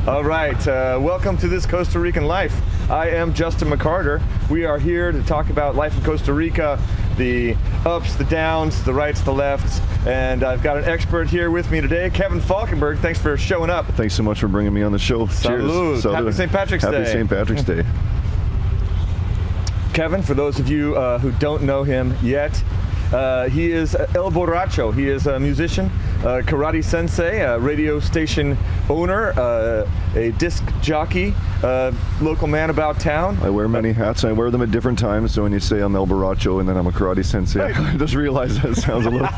All right, welcome to This Costa Rican Life. I am Justin McCarter. We are here to talk about life in Costa Rica, the ups, the downs, the rights, the lefts, and I've got an expert here with me today, Kevin Falkenberg. Thanks for showing up. Thanks so much for bringing me on the show. Salud. Cheers. Happy St. Patrick's Day. Happy St. Patrick's Day. Kevin, for those of you who don't know him yet, he is El Borracho. He is a musician, karate sensei, a radio station owner, a disc jockey, local man about town. I wear many hats. I wear them at different times. So when you say I'm El Borracho and then I'm a karate sensei, Right. I just realize that sounds a little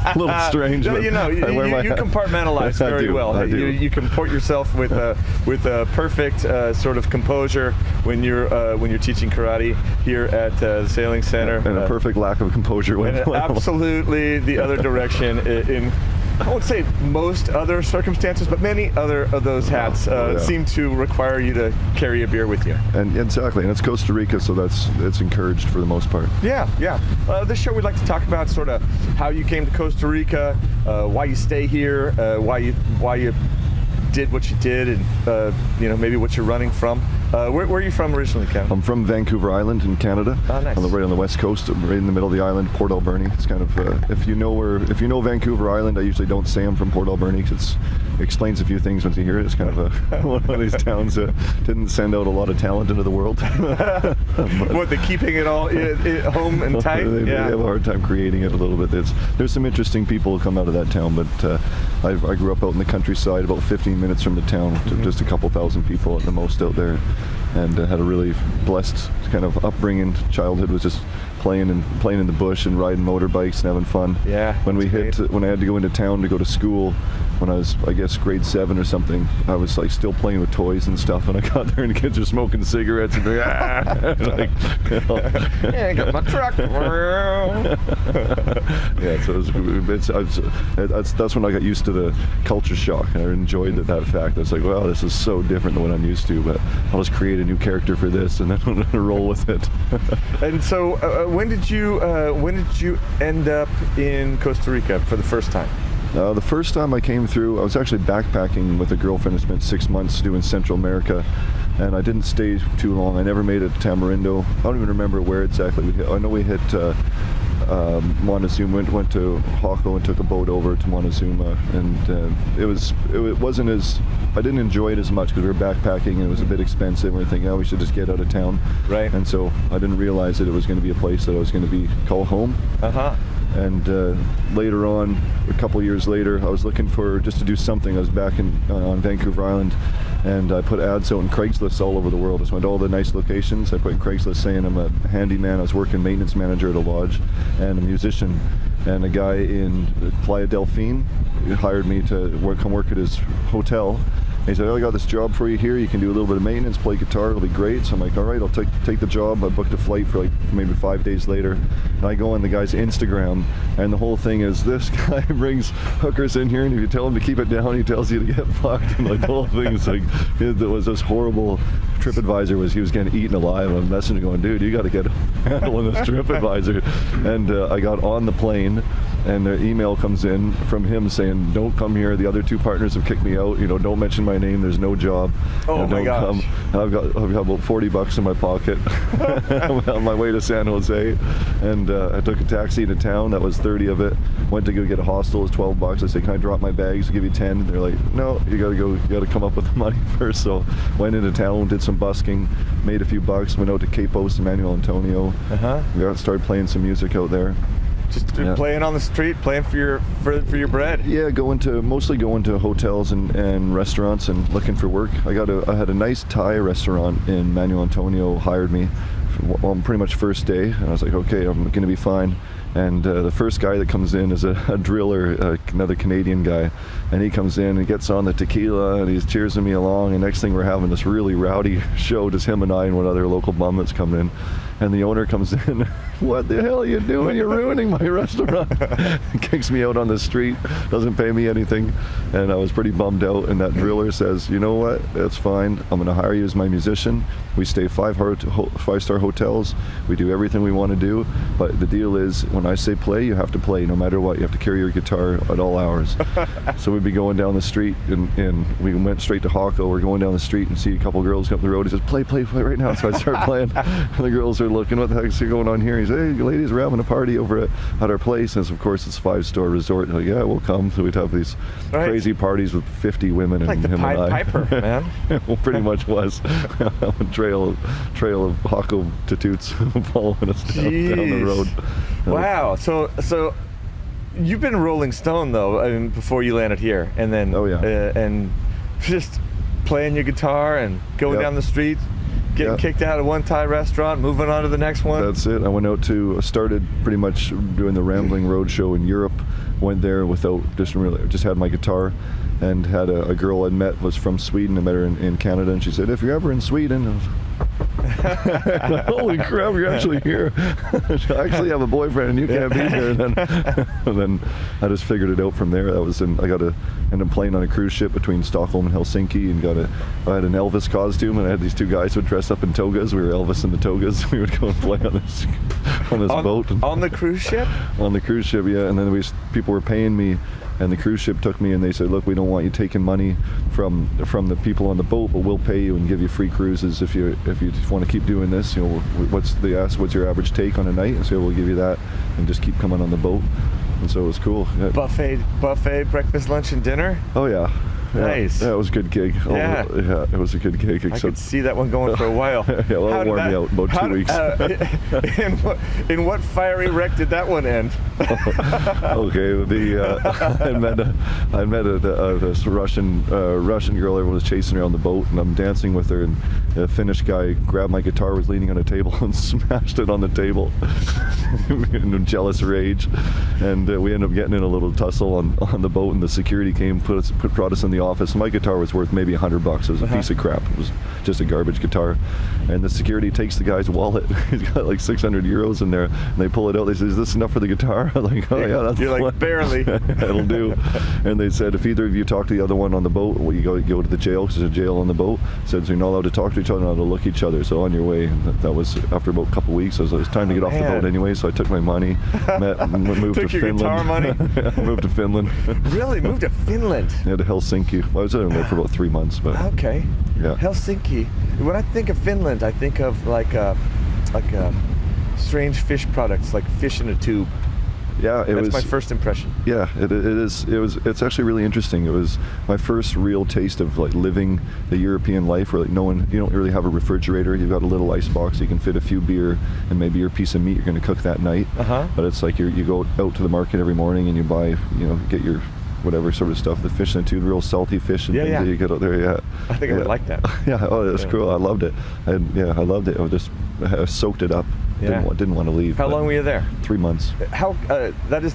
strange. You know, you compartmentalize very well. I do. You comport yourself with a perfect sort of composure when you're teaching karate here at the Sailing Center. And a perfect lack of composure when absolutely the other direction in I won't say most other circumstances, but many other of those hats seem to require you to carry a beer with you. And exactly, and it's Costa Rica, so it's encouraged for the most part. Yeah. This show we'd like to talk about sort of how you came to Costa Rica, why you stay here, why you did what you did, and maybe what you're running from. Where are you from originally, Kevin? I'm from Vancouver Island in Canada. Oh, nice. I'm right on the west coast, right in the middle of the island, Port Alberni. It's kind of if you know Vancouver Island, I usually don't say I'm from Port Alberni because it explains a few things once you hear it. It's kind of one of these towns that didn't send out a lot of talent into the world. What, they're keeping it all home and tight? They have a hard time creating it a little bit. There's some interesting people who come out of that town, but I grew up out in the countryside, about 15 minutes from the town, to just a couple thousand people at the most out there, and had a really blessed kind of upbringing. Childhood was just playing in the bush and riding motorbikes and having fun. Yeah. When I had to go into town to go to school, when I was, I guess, grade 7 or something, I was like still playing with toys and stuff, and I got there and the kids are smoking cigarettes and going, yeah, I got my truck. Yeah, so that's when I got used to the culture shock, and I enjoyed that fact. I was like, well, this is so different than what I'm used to, but I'll just create a new character for this and then roll with it. And so, when did you end up in Costa Rica for the first time? The first time I came through, I was actually backpacking with a girlfriend. I spent 6 months doing Central America, and I didn't stay too long. I never made it to Tamarindo. I don't even remember where exactly we hit. I know we hit Montezuma, went to Hawko and took a boat over to Montezuma, and it wasn't as, I didn't enjoy it as much because we were backpacking and it was a bit expensive, and we were thinking, we should just get out of town. Right. And so I didn't realize that it was going to be a place that I was going to call home. And later on, a couple years later, I was looking for just to do something. I was back on Vancouver Island, and I put ads out in Craigslist all over the world. I just went to all the nice locations. I put in Craigslist saying I'm a handyman. I was working maintenance manager at a lodge, and a musician. And a guy in Playa Delfin hired me to come work at his hotel. And he said, I got this job for you here. You can do a little bit of maintenance, play guitar, it'll be great. So I'm like, all right, I'll take the job. I booked a flight for maybe 5 days later. And I go on the guy's Instagram, and the whole thing is this guy brings hookers in here, and if you tell him to keep it down, he tells you to get fucked. And the whole thing is it was this horrible. TripAdvisor he was getting eaten alive. I'm messaging going, dude, you got to get a handle on this TripAdvisor. And I got on the plane, and the email comes in from him saying, don't come here. The other 2 partners have kicked me out. Don't mention my name. There's no job. Oh my gosh. Come. I've got about $40 in my pocket on my way to San Jose, and I took a taxi into town. That was 30 of it. Went to go get a hostel. It was $12. I said, can I drop my bags? I'll give you 10. And they're like, no, you got to come up with the money first. So went into town, did some busking, made a few bucks, went out to Cape Coast and Manuel Antonio. We started playing some music out there. Just playing on the street, playing for your bread. Yeah, mostly going to hotels and restaurants and looking for work. I had a nice Thai restaurant in Manuel Antonio hired me on pretty much first day, and I was like, okay, I'm going to be fine. And the first guy that comes in is a driller, another Canadian guy, and he comes in and gets on the tequila and he's cheersing me along, and next thing we're having this really rowdy show, just him and I and one other local bum that's coming in. And the owner comes in, what the hell are you doing? You're ruining my restaurant. Kicks me out on the street, doesn't pay me anything, and I was pretty bummed out. And that driller says, you know what, that's fine, I'm going to hire you as my musician. We stay five-star hotels, we do everything we want to do, but the deal is, when I say play, you have to play no matter what. You have to carry your guitar at all hours. So we'd be going down the street, and we went straight to Hawko. We're going down the street and see a couple girls come up the road. He says, play right now. So I start playing, and the girls are looking, what the heck's going on here? He says, hey ladies, we're having a party over at our place. And of course it's a 5-star resort. Like, yeah, we'll come. So we'd have these crazy parties with 50 women and like the him Pied and I. Piper, man. Well, pretty much was. A trail of Hawko tatoots following us down the road. Wow. So you've been Rolling Stone though, I mean, before you landed here, and then and just playing your guitar and going down the street, getting kicked out of one Thai restaurant, moving on to the next one. That's it. I went out started pretty much doing the Rambling Roadshow in Europe. Went there without, just had my guitar, and had a girl I'd met, was from Sweden. I met her in Canada, and she said, if you're ever in Sweden, holy crap, you're actually here. I actually have a boyfriend and you can't be here. And then I just figured it out from there. I ended up playing on a cruise ship between Stockholm and Helsinki, and I had an Elvis costume, and I had these two guys who would dress up in togas. We were Elvis in the togas. We would go and play on this boat. On the cruise ship? On the cruise ship, yeah. And then people were paying me, and the cruise ship took me, and they said, look, we don't want you taking money from the people on the boat, but we'll pay you and give you free cruises if you want to keep doing this. You know, they asked, what's your average take on a night? And so we'll give you that, and just keep coming on the boat. And so it was cool. Yeah. Buffet, breakfast, lunch, and dinner? Oh yeah. Nice. Yeah, it was a good gig. Yeah. It was a good gig. I could see that one going for a while. Yeah, well, it wore me out about 2 weeks. In what fiery wreck did that one end? Okay, I met this Russian girl. Everyone was chasing her on the boat, and I'm dancing with her, and a Finnish guy grabbed my guitar, was leaning on a table, and smashed it on the table in jealous rage. And we ended up getting in a little tussle on the boat, and the security came, brought us in the office. My guitar was worth maybe $100. It was a piece of crap. It was just a garbage guitar. And the security takes the guy's wallet. He's got like 600 euros in there, and they pull it out. They say, is this enough for the guitar? I'm like, oh yeah, that's You're like, barely. That'll do. And they said, if either of you talk to the other one on the boat, well, you go to the jail, because there's a jail on the boat. Said, so you're not allowed to talk to each other, not allowed to look at each other. So on your way. And that was after about a couple of weeks. It was time to get off the boat anyway, so I took my money, moved to Finland. Took your guitar money? Moved to Finland. Really? Moved to Finland? Yeah, to Helsinki. I was there for about 3 months, but okay. Yeah. Helsinki. When I think of Finland, I think of like strange fish products, like fish in a tube. Yeah, that's my first impression. Yeah, it is. It's actually really interesting. It was my first real taste of like living the European life, where like you don't really have a refrigerator. You've got a little ice box. You can fit a few beer and maybe your piece of meat you're going to cook that night. But it's like you go out to the market every morning and you buy, get your whatever sort of stuff, the fish in the tube, real salty fish and things that you get out there. Yeah, I think I would like that. Yeah, oh, that's cool. I loved it. I loved it. I soaked it up. Yeah. Didn't want to leave. How long were you there? 3 months. How that is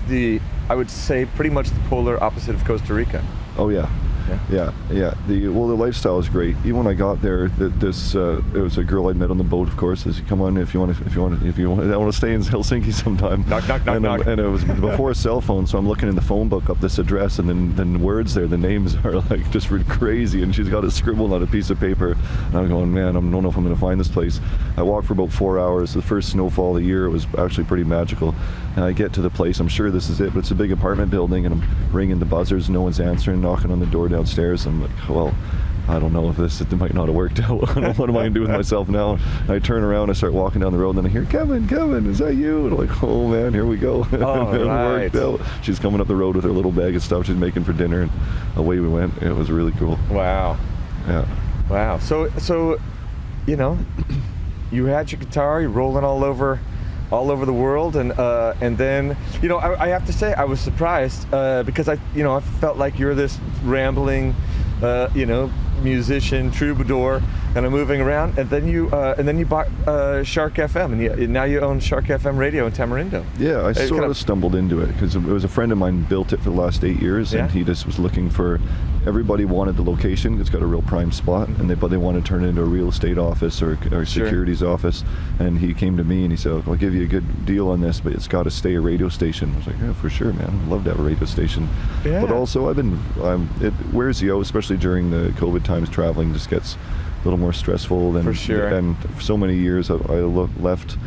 I would say pretty much the polar opposite of Costa Rica. Oh yeah. Yeah. The lifestyle is great. Even when I got there, it was a girl I met on the boat. Of course, says, "Come on, if you want, I want to stay in Helsinki sometime." Knock. And it was before a cell phone, so I'm looking in the phone book up this address, and then the words there, the names are like just crazy, and she's got it scribbled on a piece of paper. And I'm going, man, I don't know if I'm going to find this place. I walked for about 4 hours. The first snowfall of the year. It was actually pretty magical. And I get to the place. I'm sure this is it, but it's a big apartment building, and I'm ringing the buzzers. No one's answering. Knocking on the door downstairs. I'm like, well, I don't know if it might not have worked out. What am I going to do with myself now? And I turn around, I start walking down the road, and then I hear, Kevin, is that you? And I'm like, oh man, here we go. Oh, right. Worked out. She's coming up the road with her little bag of stuff she's making for dinner, and away we went. It was really cool. Wow. Yeah. Wow. So, you had your guitar, you're rolling all over the world, and then I have to say I was surprised because I felt like you're this rambling musician troubadour kind of moving around, and then you bought Shark FM, and now you own Shark FM Radio in Tamarindo. Yeah, I sort of stumbled into it because it was a friend of mine built it for the last 8 years, and he just was looking for everybody wanted the location. It's got a real prime spot, and but they want to turn it into a real estate office or securities office. And he came to me and he said, I'll give you a good deal on this, but it's got to stay a radio station. I was like, yeah, for sure, man. I'd love to have a radio station. Yeah. But also it wears you out, especially during the COVID times. Traveling just gets a little more stressful than, for sure. And for so many years I left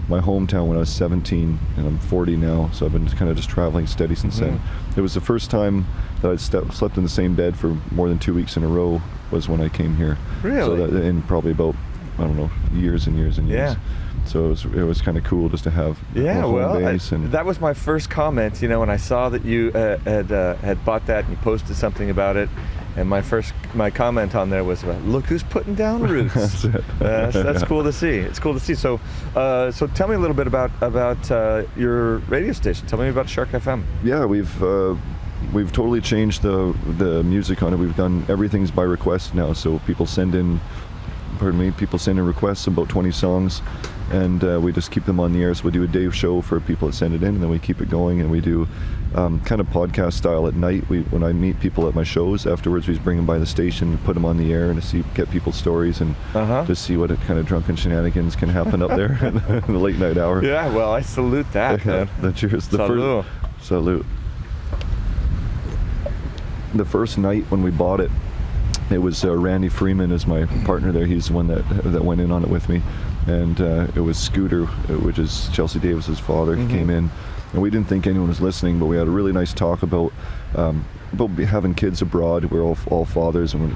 my hometown when I was 17, and I'm 40 now, so I've been kind of just traveling steady since then. It was the first time that I'd slept in the same bed for more than 2 weeks in a row was when I came here. Really? So that, in probably about, I don't know, years and years and years. Yeah. So it was kind of cool just to have a home base. That was my first comment, when I saw that you had bought that and you posted something about it. And my comment on there was, look who's putting down roots. That's it. That's cool to see. It's cool to see. So tell me a little bit about your radio station. Tell me about Shark FM. Yeah, we've totally changed the music on it. We've done everything's by request now. So people send in requests, about 20 songs, and we just keep them on the air. So we do a day show for people that send it in, and then we keep it going, and we do kind of podcast style at night. When I meet people at my shows afterwards, we just bring them by the station, put them on the air, and to get people's stories and just see what kind of drunken shenanigans can happen up there in the late night hour. Yeah, well, I salute that, man. Cheers. Salute. The first night when we bought it, it was Randy Freeman is my partner there. He's the one that went in on it with me, and it was Scooter, which is Chelsea Davis's father, came in, and we didn't think anyone was listening, but we had a really nice talk about having kids abroad. We're all fathers, and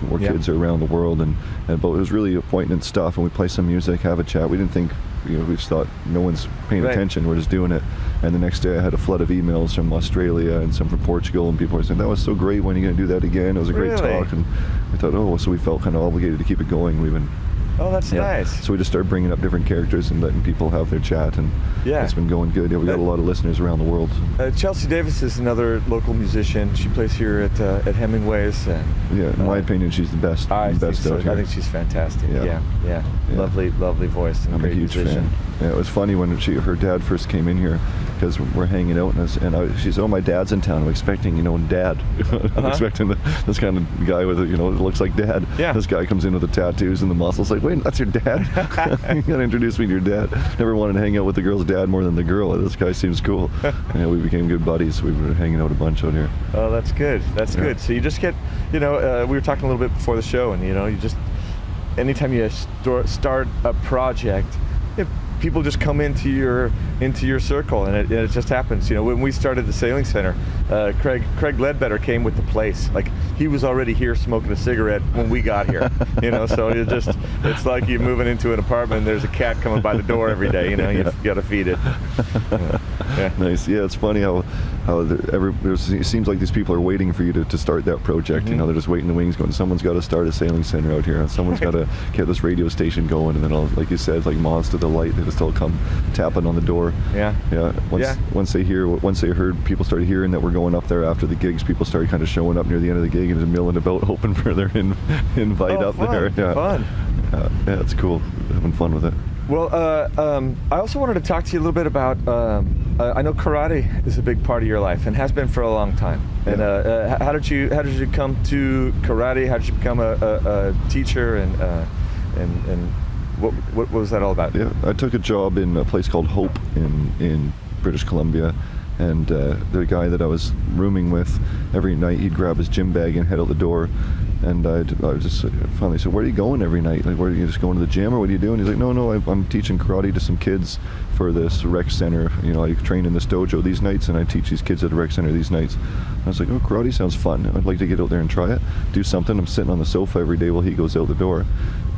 we're kids are around the world, but it was really poignant stuff. And we play some music, have a chat. We didn't think, we just thought no one's paying attention. We're just doing it. And the next day I had a flood of emails from Australia and some from Portugal, and people were saying, that was so great, when are you going to do that again? It was a great talk. And we thought, so we felt kind of obligated to keep it going. That's nice. So we just started bringing up different characters and letting people have their chat, and it's been going good. We got a lot of listeners around the world. Chelsea Davis is another local musician. She plays here at Hemingway's. In my opinion, she's the best. I think she's fantastic. Yeah. Lovely voice. And I'm a huge fan. Yeah, it was funny when her dad first came in here, because we're hanging out, and she said, "Oh, my dad's in town." I'm expecting, Dad. I'm expecting this kind of guy with, that looks like Dad. Yeah. This guy comes in with the tattoos and the muscles. Like, wait, that's your dad? You gotta introduce me to your dad. Never wanted to hang out with the girl's dad more than the girl. This guy seems cool. We became good buddies. We were hanging out a bunch out here. Oh, that's good. That's good. So you just get, we were talking a little bit before the show, and you just, anytime you start a project, people just come into your circle, and it just happens. When we started the Sailing Center, Craig Ledbetter came with the place. Like, he was already here smoking a cigarette when we got here. So it's like you're moving into an apartment and there's a cat coming by the door every day. You got to feed it. Nice. Yeah, it's funny how it seems like these people are waiting for you to start that project. They're just waiting in the wings, going, someone's got to start a sailing center out here, and someone's got to get this radio station going, and then like you said, like moths to the light, they just all come tapping on the door. Once they heard, people started hearing that we're going up there after the gigs, people started kind of showing up near the end of the gig and just milling about, hoping for their invite up there. Fun. Yeah, it's cool, having fun with it. Well, I also wanted to talk to you a little bit about, I know karate is a big part of your life and has been for a long time. And how did you come to karate? How did you become a teacher, and what was that all about? Yeah, I took a job in a place called Hope in British Columbia, and the guy that I was rooming with, every night he'd grab his gym bag and head out the door, and I was just finally said, "Where are you going every night? Like, where are you just going to the gym, or what are you doing?" He's like, "No, I'm teaching karate to some kids for this rec center. I train in this dojo these nights, and I teach these kids at the rec center these nights." I was like, "Oh, karate sounds fun. I'd like to get out there and try it, do something." I'm sitting on the sofa every day while he goes out the door,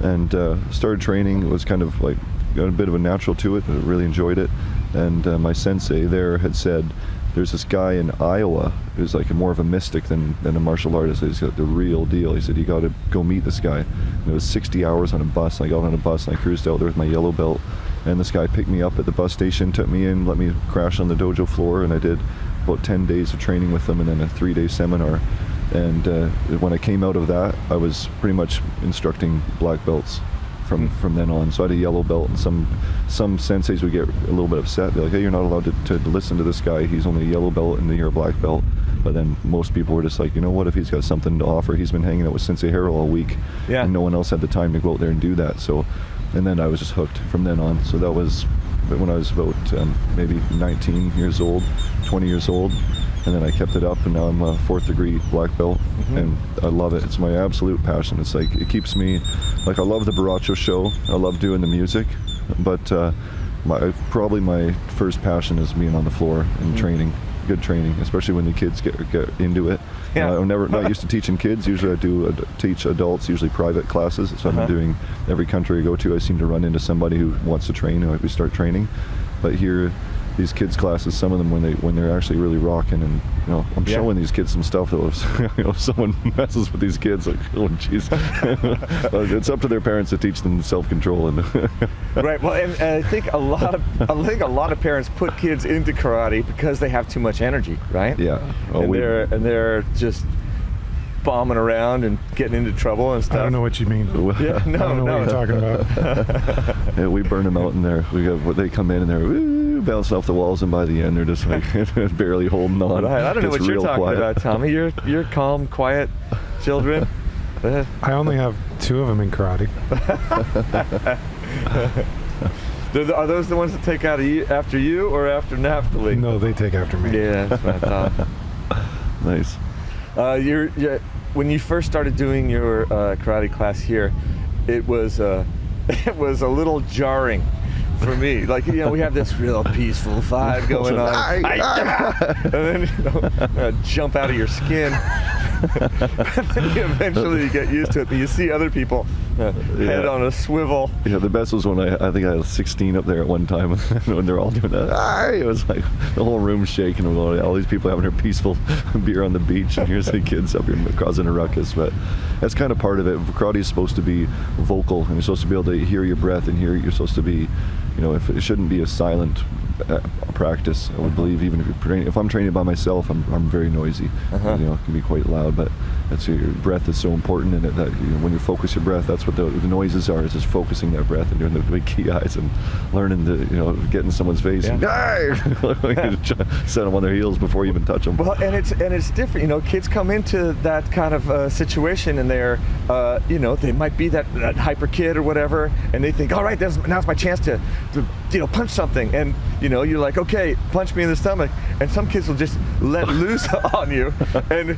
and started training. It was kind of like got a bit of a natural to it. I really enjoyed it, and my sensei there had said, there's this guy in Iowa who's like more of a mystic than a martial artist. He's got the real deal. He said, you got to go meet this guy. And it was 60 hours on a bus. I got on a bus and I cruised out there with my yellow belt, and this guy picked me up at the bus station, took me in, let me crash on the dojo floor, and I did about 10 days of training with him, and then a 3-day seminar. And when I came out of that, I was pretty much instructing black belts from then on. So I had a yellow belt, and some senseis would get a little bit upset. They're like, hey, you're not allowed to listen to this guy. He's only a yellow belt and you're a black belt. But then most people were just like, you know what, if he's got something to offer, he's been hanging out with Sensei Harold all week. Yeah. And no one else had the time to go out there and do that. So, and then I was just hooked from then on. So that was when I was about maybe 19 years old, 20 years old. And then I kept it up, and now I'm a 4th degree black belt, and I love it. It's my absolute passion. It's like, it keeps me, like, I love the Barrios show. I love doing the music, but probably my first passion is being on the floor and training, good training, especially when the kids get into it. Yeah. I'm not used to teaching kids. Usually I teach adults, usually private classes. So I've been doing, every country I go to, I seem to run into somebody who wants to train, and we start training. But here, these kids classes, some of them when they're actually really rocking, and I'm showing these kids some stuff that if someone messes with these kids, like, oh jeez. It's up to their parents to teach them self-control. And right. Well, and I think a lot of parents put kids into karate because they have too much energy, right? Yeah. And they're just bombing around and getting into trouble and stuff. I don't know what you mean. Yeah, I don't know what you're talking about. Yeah, we burn them out in there. They come in and they're bouncing off the walls, and by the end they're just like barely holding on. Right. I don't know what you're talking about, Tommy. You're calm, quiet children. I only have 2 of them in karate. Are those the ones that take out after you or after Naphtali? No, they take after me. Yeah, that's what I thought. Nice. When you first started doing your karate class here, it was a little jarring for me. Like, we have this real peaceful vibe going on, and then jump out of your skin. And then you eventually get used to it, but you see other people head on a swivel. Yeah, the best was when I think I was 16 up there at one time, when they're all doing that. It was like the whole room shaking, and all these people having their peaceful beer on the beach, and here's the kids up here causing a ruckus. But that's kind of part of it. Karate is supposed to be vocal, and you're supposed to be able to hear your breath, and you're supposed to be, if it shouldn't be a silent practice. I would believe, even if I'm training by myself, I'm very noisy. It can be quite loud, but your breath is so important in it that when you focus your breath, that's what the noises are, is just focusing that breath and doing the big key eyes and learning to get in someone's face and set them on their heels before you even touch them. Well, and it's different. Kids come into that kind of situation, and they're they might be that hyper kid or whatever, and they think, all right, now's my chance to punch something, and you're like, okay, punch me in the stomach, and some kids will just let loose on you, and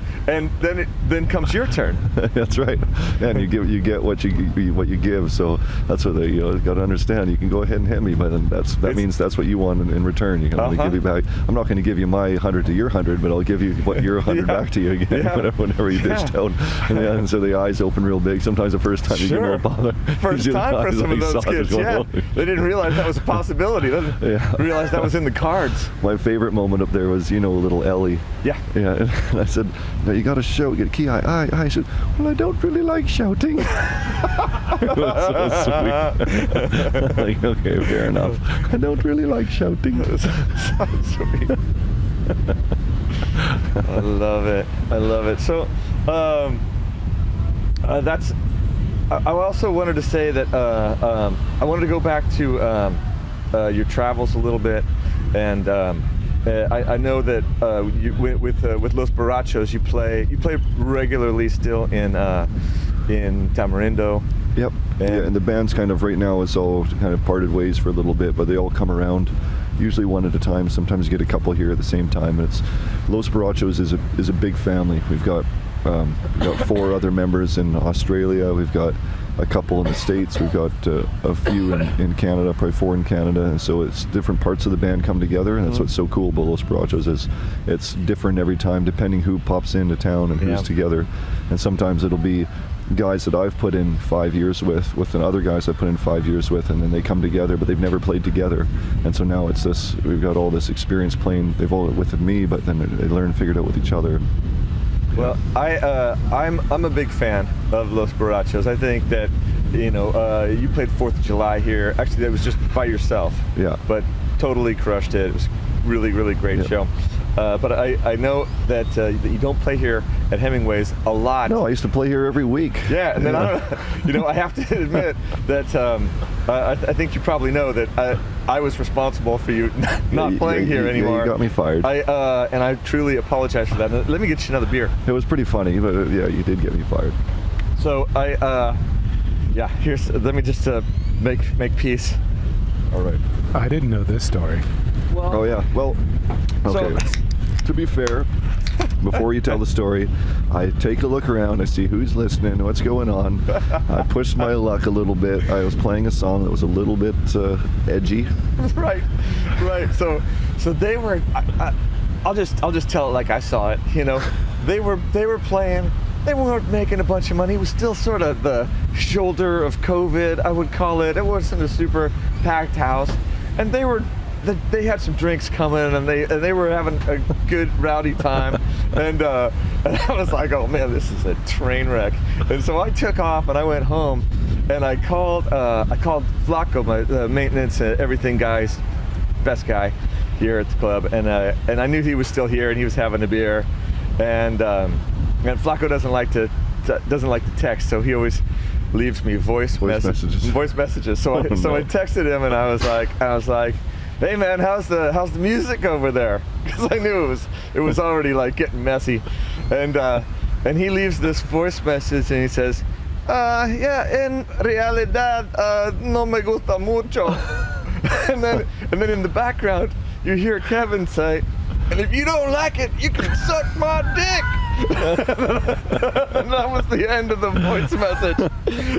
then comes your turn. That's right. And you get what you give. So that's what they got to understand. You can go ahead and hit me, but then that means that's what you want in return. You can give you back. I'm not going to give you my 100 to your 100, but I'll give you what your 100 back to you again whenever you dish out. And so the eyes open real big. Sometimes the first time you give them a bother. First time for some of those kids. Yeah. They didn't realize that was a possibility. They didn't realize that was in the cards. My favorite moment up there was little Ellie. Yeah. Yeah. And I said, you got to shout, get a key eye. I said, well, I don't really like shouting. It was so sweet. Like, okay, fair enough. I don't really like shouting. That's so sweet. I love it. So, that's. I also wanted to say that I wanted to go back to your travels a little bit, and I know that with Los Barrios you play regularly still in Tamarindo. Yep. And the band's kind of right now is all kind of parted ways for a little bit, but they all come around, usually one at a time. Sometimes you get a couple here at the same time. And it's Los Barrios is a big family. We've got 4 other members in Australia. We've got a couple in the States. We've got a few in Canada, probably 4 in Canada. And so it's different parts of the band come together, and that's what's so cool about Los Barrios is it's different every time depending who pops into town and who's together. And sometimes it'll be guys that I've put in 5 years with and other guys I put in 5 years with, and then they come together, but they've never played together. And so now it's this, we've got all this experience playing, they've all with me, but then they learn, figured out with each other. Well, I'm a big fan of Los Barrios. I think that you played 4th of July here. Actually, that was just by yourself. Yeah. But totally crushed it. It was really, really great show. But I know that you don't play here at Hemingway's a lot. No, I used to play here every week. Yeah, and then I have to admit that I think you probably know that I was responsible for you not playing here anymore. You got me fired. And I truly apologize for that. Let me get you another beer. It was pretty funny, but yeah, you did get me fired. So let me just make peace. All right. I didn't know this story. Well, Oh yeah. Well, okay. To be fair, before you tell the story, I take a look around. I see who's listening, what's going on. I pushed my luck a little bit. I was playing a song that was a little bit edgy. Right. So they were. I'll just tell it like I saw it. You know, they were playing. They weren't making a bunch of money. It was still sort of the shoulder of COVID, I would call it. It wasn't a super packed house, and they had some drinks coming, and they were having a good rowdy time, and I was like, oh man, this is a train wreck. And so I took off and I went home, and I called Flacco, my maintenance everything guy's best guy here at the club, and I knew he was still here and he was having a beer, and Flacco doesn't like to text, so he always leaves me voice messages. So I texted him, and I was like, hey man, how's the music over there? Because I knew it was already like getting messy, and he leaves this voice message, and he says, yeah, en realidad no me gusta mucho. and then in the background you hear Kevin say, and if you don't like it, you can suck my dick. And that was the end of the voice message.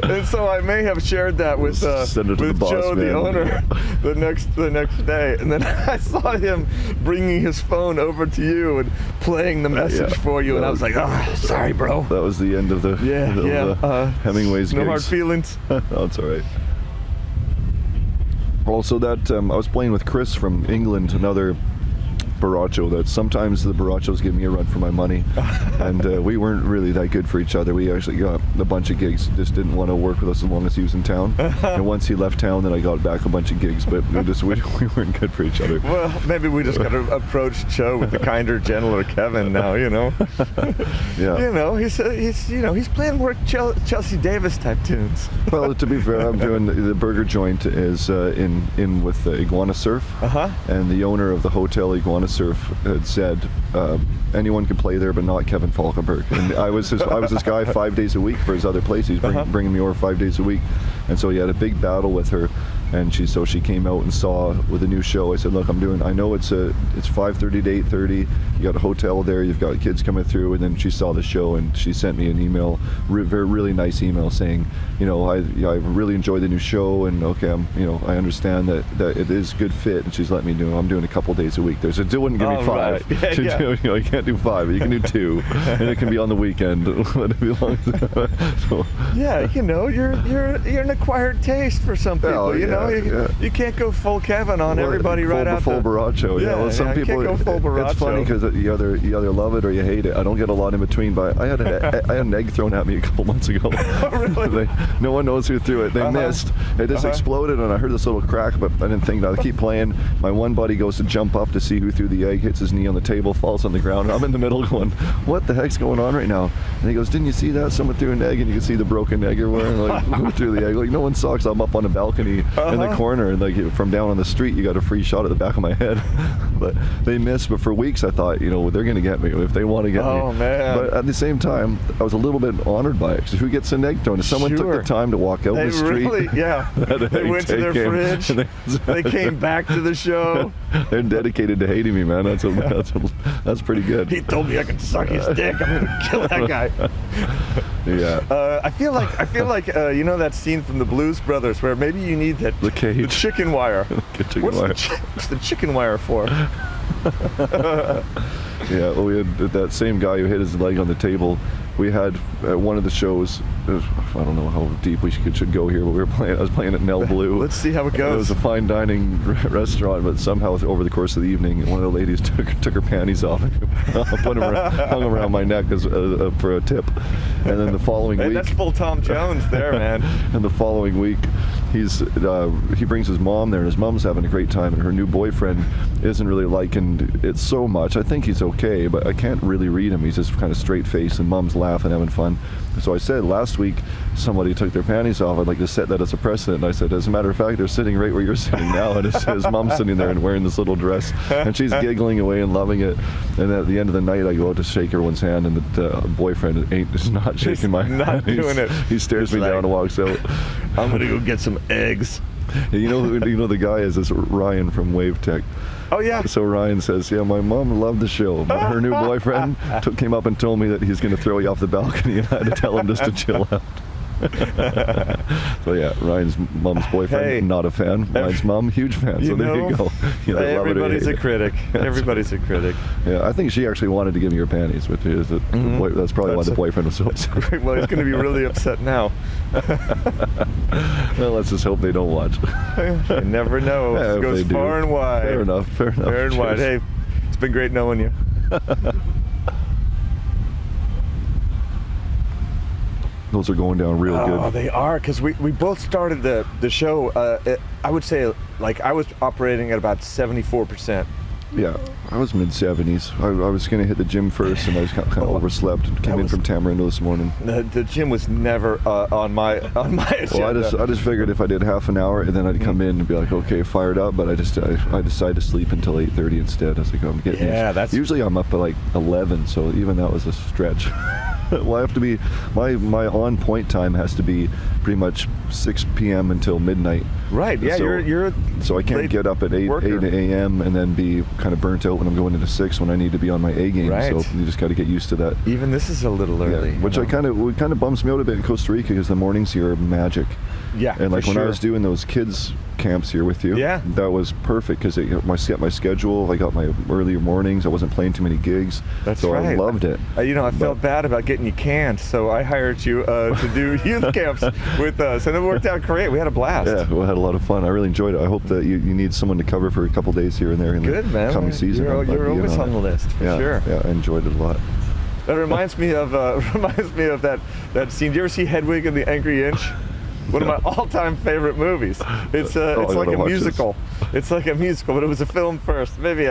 And so I may have shared that with Joe, the owner, the next day. And then I saw him bringing his phone over to you and playing the message for you. And I was like, oh, sorry, bro. That was the end of the Hemingway's no gigs. hard feelings. No, it's all right. Also, that I was playing with Chris from England, another Barracho, that sometimes the Barrachos give me a run for my money, and we weren't really that good for each other. We actually got a bunch of gigs, just didn't want to work with us as long as he was in town. And once he left town, then I got back a bunch of gigs, but we weren't good for each other. Well, maybe we just got to approach Joe with the kinder, gentler Kevin now, you know. Yeah. You know, he's playing more Chelsea Davis type tunes. Well, to be fair, I'm doing the burger joint is in with Iguana Surf, and the owner of the hotel Iguana Surf had said anyone can play there, but not Kevin Falkenberg. And I was this guy 5 days a week for his other place. He's bringing me over 5 days a week, and so he had a big battle with her. And she came out and saw with a new show. I said, look, I know it's 5:30 to 8:30. You got a hotel there. You've got kids coming through. And then she saw the show and she sent me an email, really nice email saying, you know, I really enjoyed the new show, and okay, I understand that it is good fit. And she's let me know I'm doing a couple days a week. She wouldn't give me 5. Right. Yeah. You can't do 5, but you can do 2, and it can be on the weekend. So, yeah, you know, you're an acquired taste for some people. You can't go full Kevin on everybody right out. Full Barracho. Yeah. Well, some people. Can't go full Barracho. It's funny because you either love it or you hate it. I don't get a lot in between. But I had an egg thrown at me a couple months ago. Oh, really? No one knows who threw it. They missed. It just exploded, and I heard this little crack, but I didn't think that. I keep playing. My one buddy goes to jump up to see who threw the egg, hits his knee on the table, falls on the ground. I'm in the middle going, what the heck's going on right now? And he goes, didn't you see that? Someone threw an egg, and you can see the broken egg everywhere. And like, who threw the egg? Like, no one saw, because I'm up on the balcony in the corner, and like from down on the street, you got a free shot at the back of my head. But they missed. But for weeks, I thought, they're going to get me if they want to get me. Oh man! But at the same time, I was a little bit honored by it. Because who gets an egg thrown? If someone took the time to walk out the street, they went to their fridge. They came back to the show. They're dedicated to hating me, man. That's pretty good. He told me I could suck his dick. I'm gonna kill that guy. Yeah. I feel like you know that scene from the Blues Brothers where maybe you need that the chicken wire. What's the chicken wire for? Yeah. Well, we had that same guy who hit his leg on the table we had one of the shows. I don't know how deep we should go here, but I was playing at Nel Blue. Let's see how it goes. It was a fine dining restaurant, but somehow over the course of the evening, one of the ladies took her panties off and hung them around my neck for a tip. And then the following week, that's full Tom Jones there, man. And the following week, he brings his mom there, and his mom's having a great time, and her new boyfriend isn't really liking it so much. I think he's okay, but I can't really read him. He's just kind of straight faced, and mom's laughing, having fun. So I said last week somebody took their panties off. I'd like to set that as a precedent. And I said, as a matter of fact, they're sitting right where you're sitting now, and his mom's sitting there and wearing this little dress, and she's giggling away and loving it. And at the end of the night, I go out to shake everyone's hand, and the boyfriend is not shaking my hand. Not doing it. He stares me down and walks out. I'm gonna go get some eggs. You know the guy is this Ryan from Wave Tech. Oh yeah. So Ryan says, yeah, my mom loved the show, but her new boyfriend came up and told me that he's going to throw you off the balcony, and I had to tell him just to chill out. So yeah, Ryan's mom's boyfriend, not a fan. Ryan's mom, huge fan. So there you go. Everybody's a critic. Everybody's a critic. Yeah, I think she actually wanted to give me her panties, which is that's probably why the boyfriend was so upset. Well, he's going to be really upset now. Well, let's just hope they don't watch. You never know. Yeah, It goes far and wide. Fair enough. Fair and wide. Hey, it's been great knowing you. Those are going down real good. Oh, they are, because we both started the show, I would say, like, I was operating at about 74%. Yeah, I was mid-70s. I was going to hit the gym first, and I was kind of overslept and came in from Tamarindo this morning. The gym was never on my agenda. Well, I just figured if I did half an hour, and then I'd come in and be like, okay, fired up, but I decided to sleep until 8:30 instead. I was like, I'm getting used. Usually I'm up at like 11, so even that was a stretch. Well, I have to be, my on point time has to be pretty much 6 p.m. until midnight. Right, yeah, you're so I can't get up at 8 a.m. and then be kind of burnt out when I'm going into 6 when I need to be on my A game. Right. So you just got to get used to that. Even this is a little early. Yeah, which kind of bums me out a bit in Costa Rica, because the mornings here are magic. Yeah, and like when I was doing those kids camps here with you, that was perfect, because I set my schedule. I got my earlier mornings. I wasn't playing too many gigs. That's so right. I loved it. I felt bad about getting you canned, so I hired you to do youth camps with us, and it worked out great. We had a blast. Yeah, we had a lot of fun. I really enjoyed it. I hope that you need someone to cover for a couple days here and there in the coming season. You're always on the list, for sure. Yeah, I enjoyed it a lot. That reminds me of that scene. Did you ever see Hedwig and the Angry Inch? One of my all-time favorite movies. It's like a musical. It's like a musical, but it was a film first. Maybe